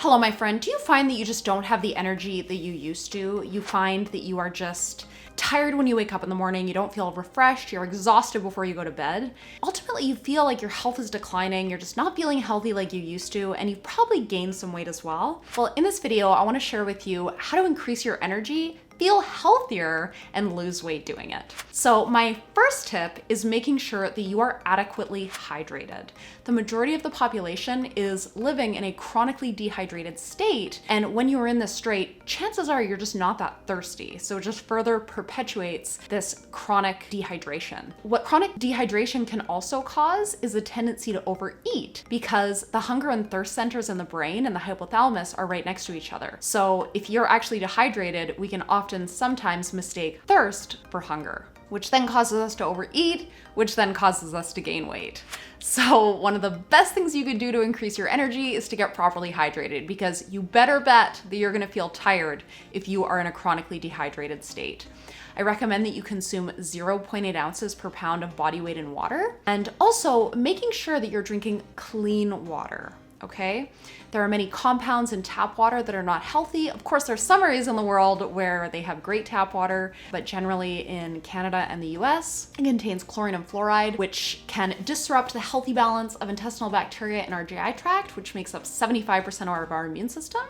Hello, my friend. Do you find that you just don't have the energy that you used to? You find that you are just tired when you wake up in the morning, you don't feel refreshed, you're exhausted before you go to bed. Ultimately, you feel like your health is declining, you're just not feeling healthy like you used to, and you've probably gained some weight as well. Well, in this video, I want to share with you how to increase your energy, feel healthier, and lose weight doing it. So my first tip is making sure that you are adequately hydrated. The majority of the population is living in a chronically dehydrated state, and when you are in this state, chances are you're just not that thirsty. So it just further perpetuates this chronic dehydration. What chronic dehydration can also cause is a tendency to overeat, because the hunger and thirst centers in the brain and the hypothalamus are right next to each other. So if you're actually dehydrated, we can often sometimes mistake thirst for hunger, which then causes us to overeat, which then causes us to gain weight. So one of the best things you could do to increase your energy is to get properly hydrated, because you better bet that you're gonna feel tired if you are in a chronically dehydrated state. I recommend that you consume 0.8 ounces per pound of body weight in water, and also making sure that you're drinking clean water. Okay? There are many compounds in tap water that are not healthy. Of course, there's some areas in the world where they have great tap water, but generally in Canada and the US, it contains chlorine and fluoride, which can disrupt the healthy balance of intestinal bacteria in our GI tract, which makes up 75% of our immune system.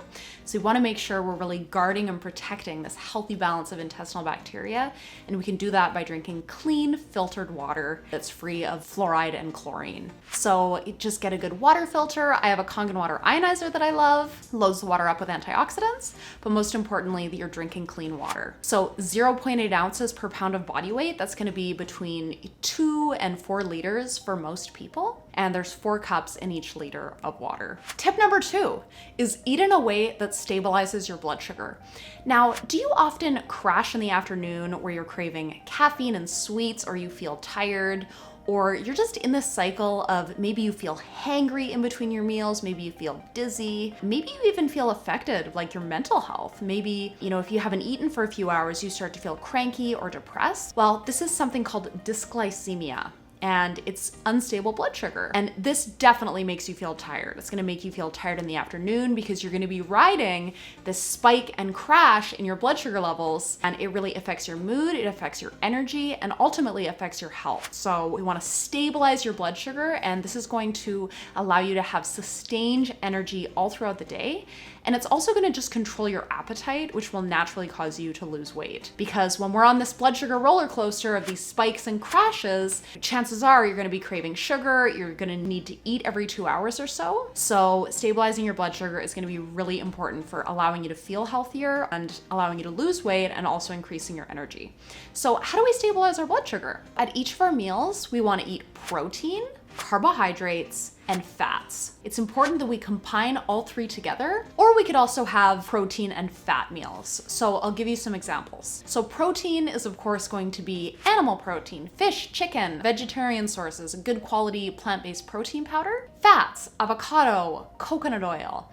So we want to make sure we're really guarding and protecting this healthy balance of intestinal bacteria, and we can do that by drinking clean, filtered water that's free of fluoride and chlorine. So just get a good water filter. I have a Kangen water ionizer that I love, loads the water up with antioxidants, but most importantly, that you're drinking clean water. So 0.8 ounces per pound of body weight, that's gonna be between 2 and 4 liters for most people, and there's 4 cups in each liter of water. Tip number 2 is eat in a way that stabilizes your blood sugar. Now, do you often crash in the afternoon where you're craving caffeine and sweets, or you feel tired, or you're just in this cycle of maybe you feel hangry in between your meals, maybe you feel dizzy, maybe you even feel affected, like your mental health. Maybe, if you haven't eaten for a few hours, you start to feel cranky or depressed. Well, this is something called dysglycemia, and it's unstable blood sugar. And this definitely makes you feel tired. It's gonna make you feel tired in the afternoon because you're gonna be riding this spike and crash in your blood sugar levels, and it really affects your mood, it affects your energy, and ultimately affects your health. So we wanna stabilize your blood sugar, and this is going to allow you to have sustained energy all throughout the day. And it's also gonna just control your appetite, which will naturally cause you to lose weight. Because when we're on this blood sugar roller coaster of these spikes and crashes, chances are you're gonna be craving sugar, you're gonna need to eat every 2 hours or so. So stabilizing your blood sugar is gonna be really important for allowing you to feel healthier and allowing you to lose weight, and also increasing your energy. So how do we stabilize our blood sugar? At each of our meals, we wanna eat protein, carbohydrates, and fats. It's important that we combine all 3 together, or we could also have protein and fat meals. So I'll give you some examples. So protein is of course going to be animal protein, fish, chicken, vegetarian sources, good quality plant-based protein powder. Fats, avocado, coconut oil,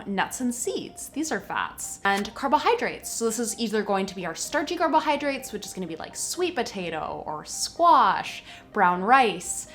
nuts and seeds. These are fats. And carbohydrates. So this is either going to be our starchy carbohydrates, which is going to be like sweet potato or squash, brown rice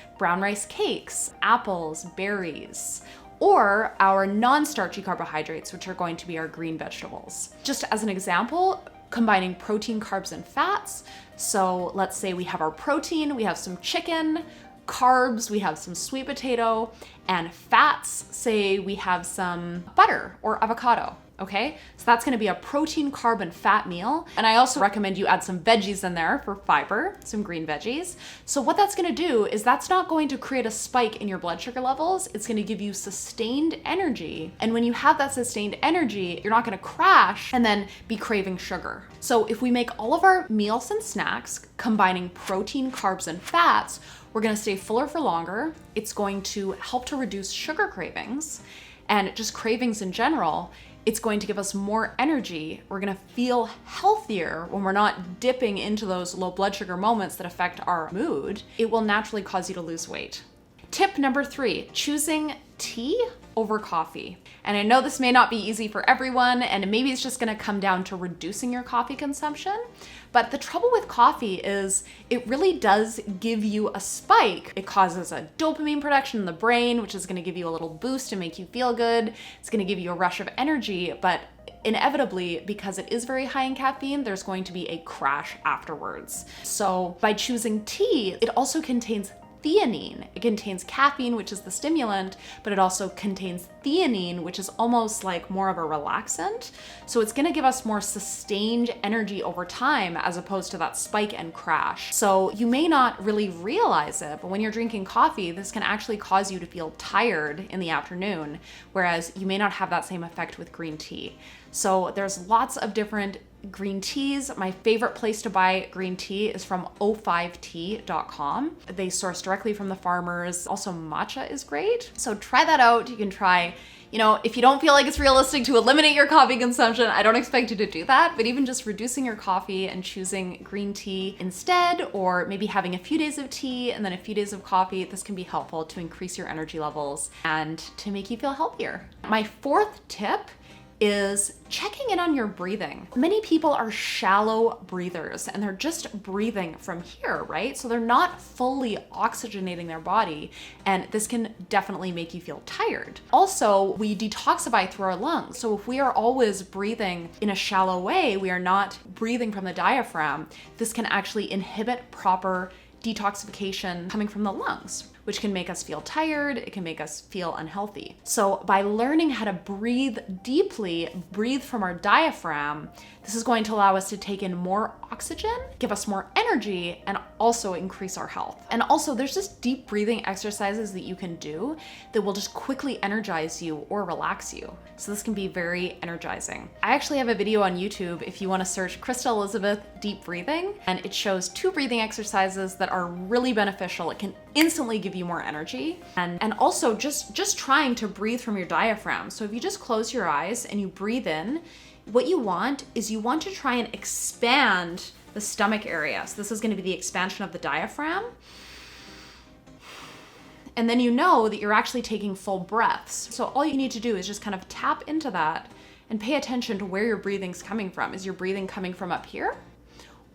cakes, apples, berries, or our non-starchy carbohydrates, which are going to be our green vegetables. Just as an example, combining protein, carbs, and fats. So let's say we have our protein, we have some chicken, carbs, we have some sweet potato, and fats, say we have some butter or avocado. Okay, so that's gonna be a protein, carb, and fat meal. And I also recommend you add some veggies in there for fiber, some green veggies. So what that's gonna do is that's not going to create a spike in your blood sugar levels. It's gonna give you sustained energy. And when you have that sustained energy, you're not gonna crash and then be craving sugar. So if we make all of our meals and snacks combining protein, carbs, and fats, we're gonna stay fuller for longer. It's going to help to reduce sugar cravings and just cravings in general. It's going to give us more energy. We're gonna feel healthier when we're not dipping into those low blood sugar moments that affect our mood. It will naturally cause you to lose weight. Tip number 3, choosing tea over coffee. And I know this may not be easy for everyone, and maybe it's just gonna come down to reducing your coffee consumption. But the trouble with coffee is it really does give you a spike. It causes a dopamine production in the brain, which is gonna give you a little boost and make you feel good. It's gonna give you a rush of energy, but inevitably, because it is very high in caffeine, there's going to be a crash afterwards. So by choosing tea, it also contains theanine. It contains caffeine, which is the stimulant, but it also contains theanine, which is almost like more of a relaxant. So it's gonna give us more sustained energy over time as opposed to that spike and crash. So you may not really realize it, but when you're drinking coffee, this can actually cause you to feel tired in the afternoon, whereas you may not have that same effect with green tea. So there's lots of different green teas. My favorite place to buy green tea is from o5tea.com. They source directly from the farmers. Also, matcha is great. So try that out. You can try, if you don't feel like it's realistic to eliminate your coffee consumption, I don't expect you to do that, but even just reducing your coffee and choosing green tea instead, or maybe having a few days of tea and then a few days of coffee, this can be helpful to increase your energy levels and to make you feel healthier. My fourth tip is checking in on your breathing. Many people are shallow breathers and they're just breathing from here, right? So they're not fully oxygenating their body, and this can definitely make you feel tired. Also, we detoxify through our lungs. So if we are always breathing in a shallow way, we are not breathing from the diaphragm, this can actually inhibit proper detoxification coming from the lungs, which can make us feel tired, it can make us feel unhealthy. So by learning how to breathe deeply, breathe from our diaphragm, this is going to allow us to take in more oxygen, give us more energy, and also increase our health. And also there's just deep breathing exercises that you can do that will just quickly energize you or relax you. So this can be very energizing. I actually have a video on YouTube if you want to search Krista Elizabeth deep breathing, and it shows 2 breathing exercises that are really beneficial. It can instantly give you more energy, and also just trying to breathe from your diaphragm. So if you just close your eyes and you breathe in, what you want is you want to try and expand the stomach area. So this is going to be the expansion of the diaphragm. And then you know that you're actually taking full breaths. So all you need to do is just kind of tap into that and pay attention to where your breathing's coming from. Is your breathing coming from up here?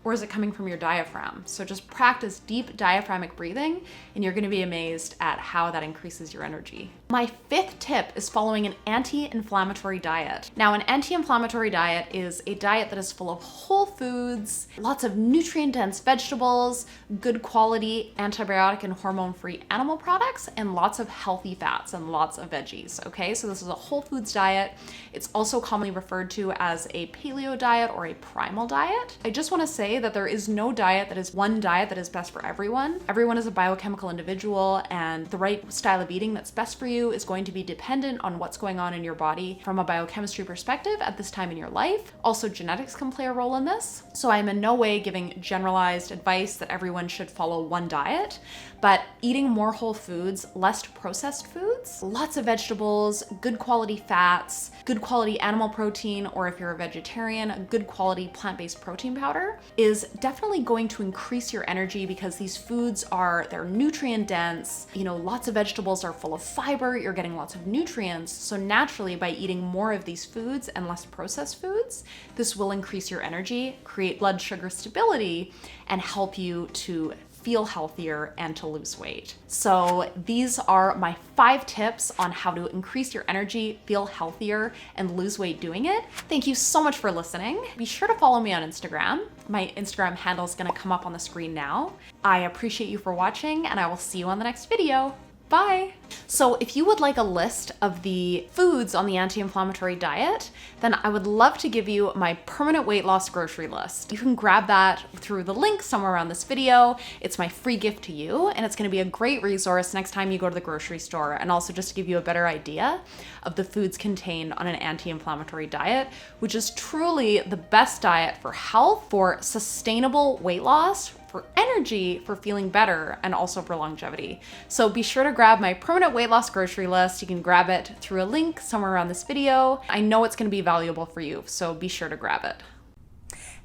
Or is it coming from your diaphragm? So just practice deep diaphragmic breathing and you're gonna be amazed at how that increases your energy. My 5th tip is following an anti-inflammatory diet. Now, an anti-inflammatory diet is a diet that is full of whole foods, lots of nutrient-dense vegetables, good quality antibiotic and hormone-free animal products, and lots of healthy fats and lots of veggies, okay? So this is a whole foods diet. It's also commonly referred to as a paleo diet or a primal diet. I just wanna say that there is no diet that is one diet that is best for everyone. Everyone is a biochemical individual, and the right style of eating that's best for you is going to be dependent on what's going on in your body from a biochemistry perspective at this time in your life. Also, genetics can play a role in this. So I'm in no way giving generalized advice that everyone should follow one diet, but eating more whole foods, less processed foods, lots of vegetables, good quality fats, good quality animal protein, or if you're a vegetarian, a good quality plant-based protein powder is definitely going to increase your energy because these foods they're nutrient dense. Lots of vegetables are full of fiber, you're getting lots of nutrients. So naturally, by eating more of these foods and less processed foods, this will increase your energy, create blood sugar stability, and help you to feel healthier and to lose weight. So these are my 5 tips on how to increase your energy, feel healthier, and lose weight doing it. Thank you so much for listening. Be sure to follow me on Instagram. My Instagram handle is gonna come up on the screen now. I appreciate you for watching, and I will see you on the next video. Bye. So if you would like a list of the foods on the anti-inflammatory diet, then I would love to give you my permanent weight loss grocery list. You can grab that through the link somewhere around this video. It's my free gift to you, and it's gonna be a great resource next time you go to the grocery store, and also just to give you a better idea of the foods contained on an anti-inflammatory diet, which is truly the best diet for health, for sustainable weight loss, for energy, for feeling better, and also for longevity. So be sure to grab my permanent weight loss grocery list. You can grab it through a link somewhere around this video. I know it's going to be valuable for you, so be sure to grab it.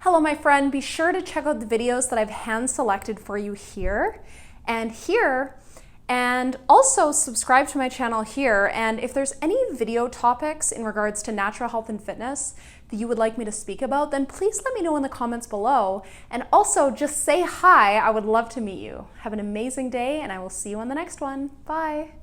Hello, my friend. Be sure to check out the videos that I've hand selected for you here. And here And also subscribe to my channel here. And if there's any video topics in regards to natural health and fitness that you would like me to speak about, then please let me know in the comments below. And also just say hi. I would love to meet you. Have an amazing day, and I will see you on the next one. Bye.